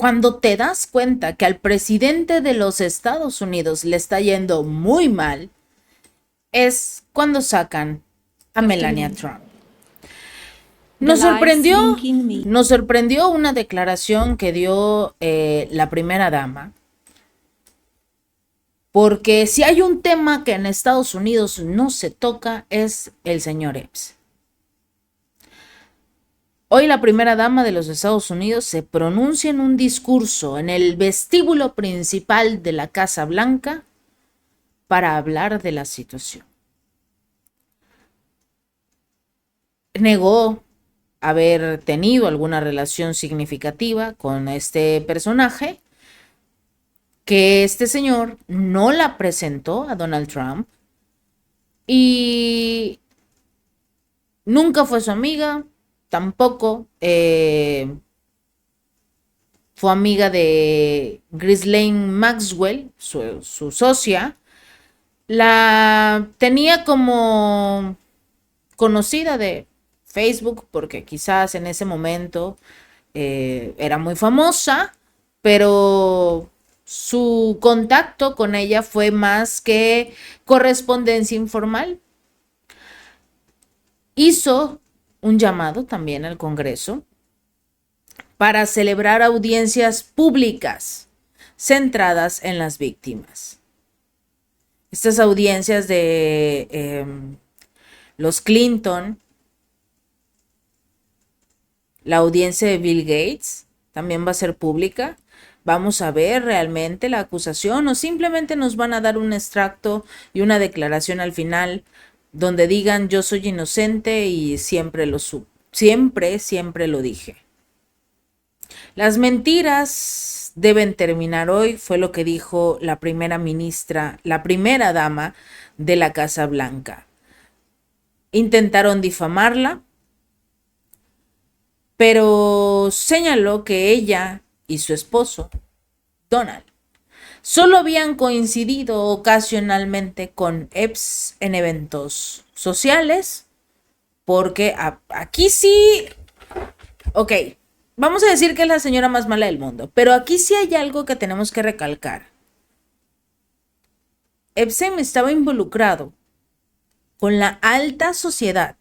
cuando te das cuenta que al presidente de los Estados Unidos le está yendo muy mal, es cuando sacan a Melania Trump. Nos sorprendió una declaración que dio la primera dama, porque si hay un tema que en Estados Unidos no se toca es el señor Epstein. Hoy la primera dama de los Estados Unidos se pronuncia en un discurso en el vestíbulo principal de la Casa Blanca para hablar de la situación. Negó haber tenido alguna relación significativa con este personaje, que este señor no la presentó a Donald Trump y nunca fue su amiga, tampoco fue amiga de Ghislaine Maxwell, su socia. La tenía como conocida de Facebook porque quizás en ese momento era muy famosa, pero su contacto con ella fue más que correspondencia informal. Hizo un llamado también al Congreso para celebrar audiencias públicas centradas en las víctimas. Estas audiencias de los Clinton, la audiencia de Bill Gates, también va a ser pública. Vamos a ver realmente la acusación o simplemente nos van a dar un extracto y una declaración al final donde digan yo soy inocente y siempre lo dije. Las mentiras deben terminar hoy, fue lo que dijo la primera ministra, la primera dama de la Casa Blanca. Intentaron difamarla, pero señaló que ella y su esposo, Donald, solo habían coincidido ocasionalmente con Epps en eventos sociales, porque aquí sí, ok, vamos a decir que es la señora más mala del mundo, pero aquí sí hay algo que tenemos que recalcar. Epstein estaba involucrado con la alta sociedad,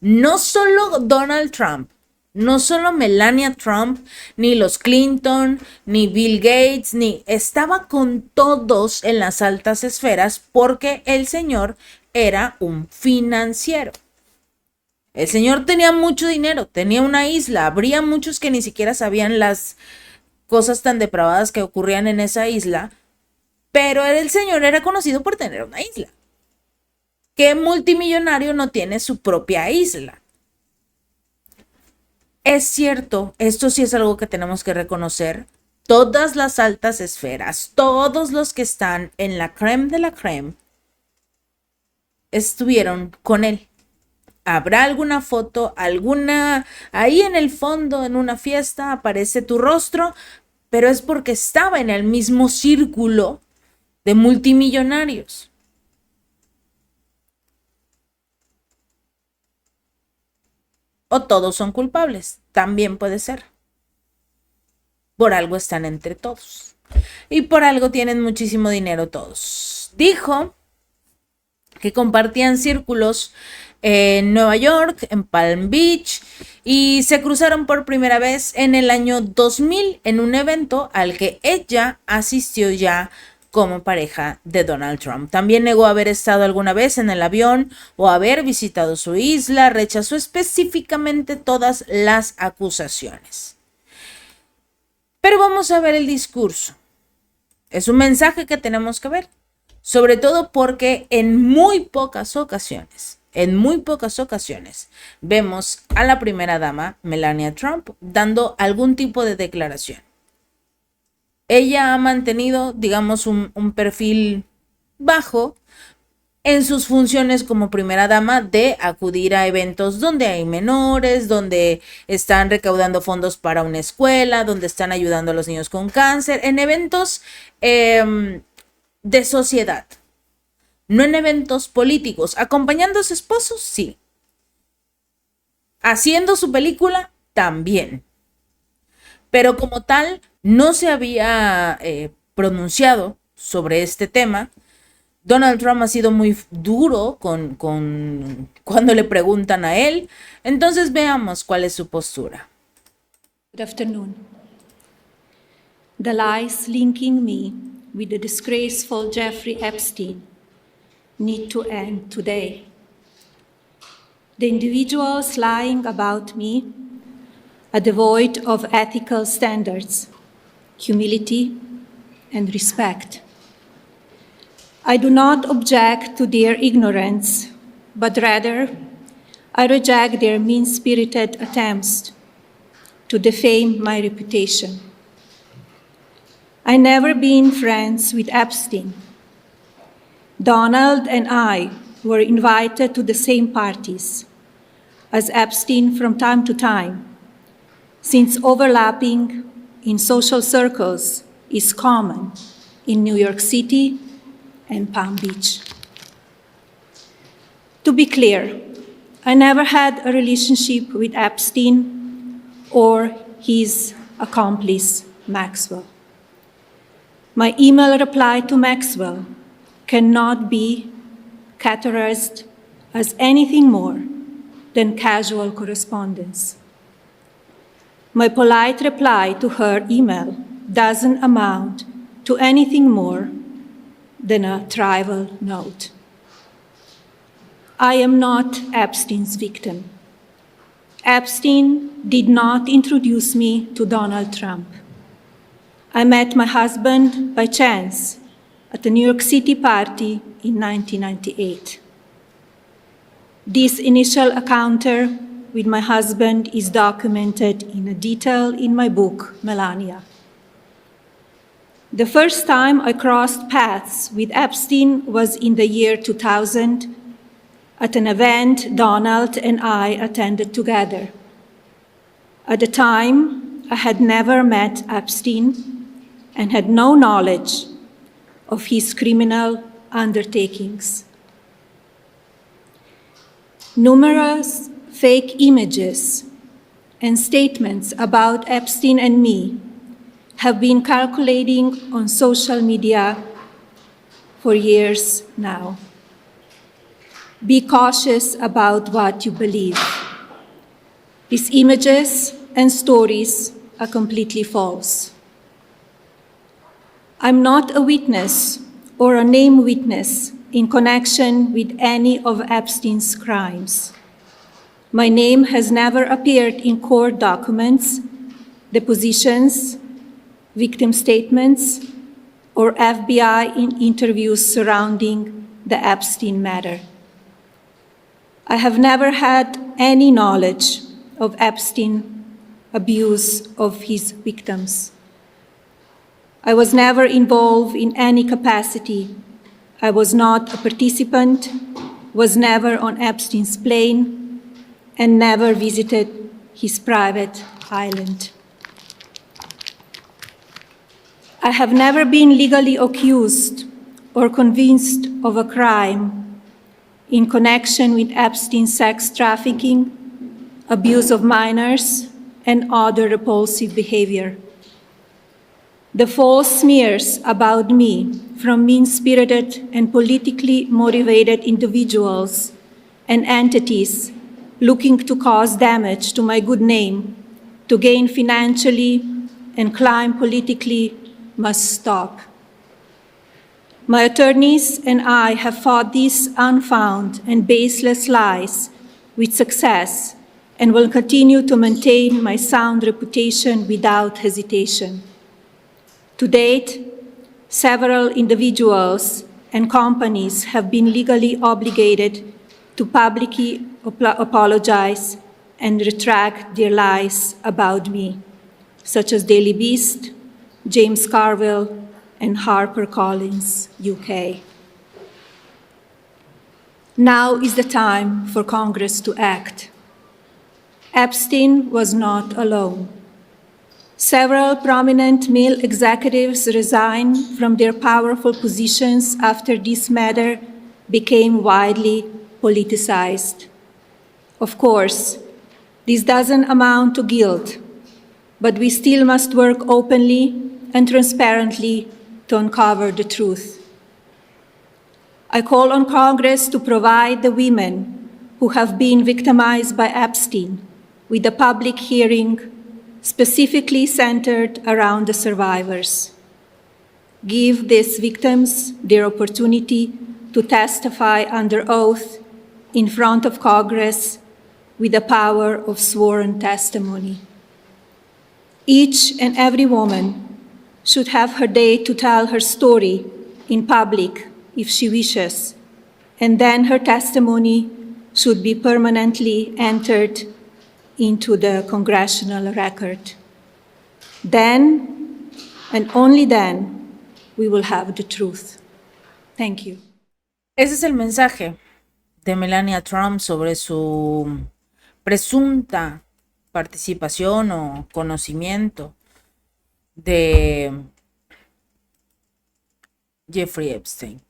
no solo Donald Trump, no solo Melania Trump, ni los Clinton, ni Bill Gates, estaba con todos en las altas esferas porque el señor era un financiero. El señor tenía mucho dinero, tenía una isla, habría muchos que ni siquiera sabían las cosas tan depravadas que ocurrían en esa isla, pero el señor era conocido por tener una isla. ¿Qué multimillonario no tiene su propia isla? Es cierto, esto sí es algo que tenemos que reconocer. Todas las altas esferas, todos los que están en la crème de la crème, estuvieron con él. Habrá alguna foto, ahí en el fondo, en una fiesta, aparece tu rostro, pero es porque estaba en el mismo círculo de multimillonarios. O todos son culpables, también puede ser. Por algo están entre todos. Y por algo tienen muchísimo dinero todos. Dijo que compartían círculos en Nueva York, en Palm Beach, y se cruzaron por primera vez en el año 2000 en un evento al que ella asistió ya como pareja de Donald Trump. También negó haber estado alguna vez en el avión o haber visitado su isla, rechazó específicamente todas las acusaciones. Pero vamos a ver el discurso. Es un mensaje que tenemos que ver, sobre todo porque en muy pocas ocasiones, vemos a la primera dama, Melania Trump, dando algún tipo de declaración. Ella ha mantenido, digamos, un perfil bajo en sus funciones como primera dama de acudir a eventos donde hay menores, donde están recaudando fondos para una escuela, donde están ayudando a los niños con cáncer, en eventos de sociedad, no en eventos políticos. Acompañando a su esposo, sí. Haciendo su película, también. Pero como tal, no se había pronunciado sobre este tema. Donald Trump ha sido muy duro cuando le preguntan a él. Entonces veamos cuál es su postura. Good afternoon. The lies linking me with the disgraceful Jeffrey Epstein need to end today. The individuals lying about me are devoid of ethical standards, humility, and respect. I do not object to their ignorance, but rather I reject their mean-spirited attempts to defame my reputation. I never been friends with Epstein. Donald and I were invited to the same parties as Epstein from time to time, since overlapping in social circles is common in New York City and Palm Beach. To be clear, I never had a relationship with Epstein or his accomplice, Maxwell. My email reply to Maxwell cannot be categorized as anything more than casual correspondence. My polite reply to her email doesn't amount to anything more than a trivial note. I am not Epstein's victim. Epstein did not introduce me to Donald Trump. I met my husband by chance at a New York City party in 1998. This initial encounter with my husband is documented in detail in my book, Melania. The first time I crossed paths with Epstein was in the year 2000 at an event Donald and I attended together. At the time, I had never met Epstein and had no knowledge of his criminal undertakings. Numerous fake images and statements about Epstein and me have been circulating on social media for years now. Be cautious about what you believe. These images and stories are completely false. I'm not a witness or a named witness in connection with any of Epstein's crimes. My name has never appeared in court documents, depositions, victim statements, or FBI interviews surrounding the Epstein matter. I have never had any knowledge of Epstein abuse of his victims. I was never involved in any capacity. I was not a participant, was never on Epstein's plane, and never visited his private island. I have never been legally accused or convinced of a crime in connection with Epstein's sex trafficking, abuse of minors, and other repulsive behavior. The false smears about me from mean-spirited and politically motivated individuals and entities looking to cause damage to my good name, to gain financially and climb politically, must stop. My attorneys and I have fought these unfounded and baseless lies with success and will continue to maintain my sound reputation without hesitation. To date, several individuals and companies have been legally obligated to publicly apologize and retract their lies about me, such as Daily Beast, James Carville, and HarperCollins, UK. Now is the time for Congress to act. Epstein was not alone. Several prominent male executives resigned from their powerful positions after this matter became widely politicized. Of course, this doesn't amount to guilt, but we still must work openly and transparently to uncover the truth. I call on Congress to provide the women who have been victimized by Epstein with a public hearing specifically centered around the survivors. Give these victims their opportunity to testify under oath in front of Congress with the power of sworn testimony. Each and every woman should have her day to tell her story in public if she wishes, and then her testimony should be permanently entered into the congressional record. Then, and only then, we will have the truth. Thank you. Ese es el mensaje de Melania Trump sobre su presunta participación o conocimiento de Jeffrey Epstein.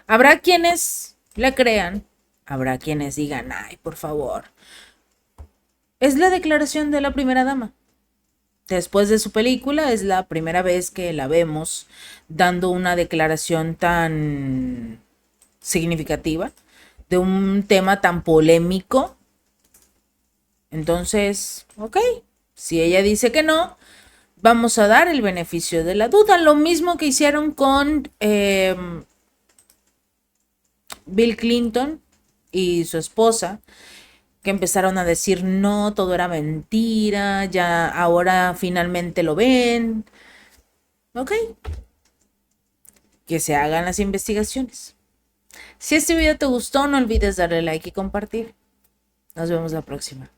Habrá quienes le crean, habrá quienes digan, ay, por favor. Es la declaración de la primera dama. Después de su película, es la primera vez que la vemos dando una declaración tan significativa de un tema tan polémico. Entonces, ok, si ella dice que no, vamos a dar el beneficio de la duda. Lo mismo que hicieron con Bill Clinton y su esposa, que empezaron a decir no, todo era mentira, ya ahora finalmente lo ven. Ok, que se hagan las investigaciones. Si este video te gustó, no olvides darle like y compartir. Nos vemos la próxima.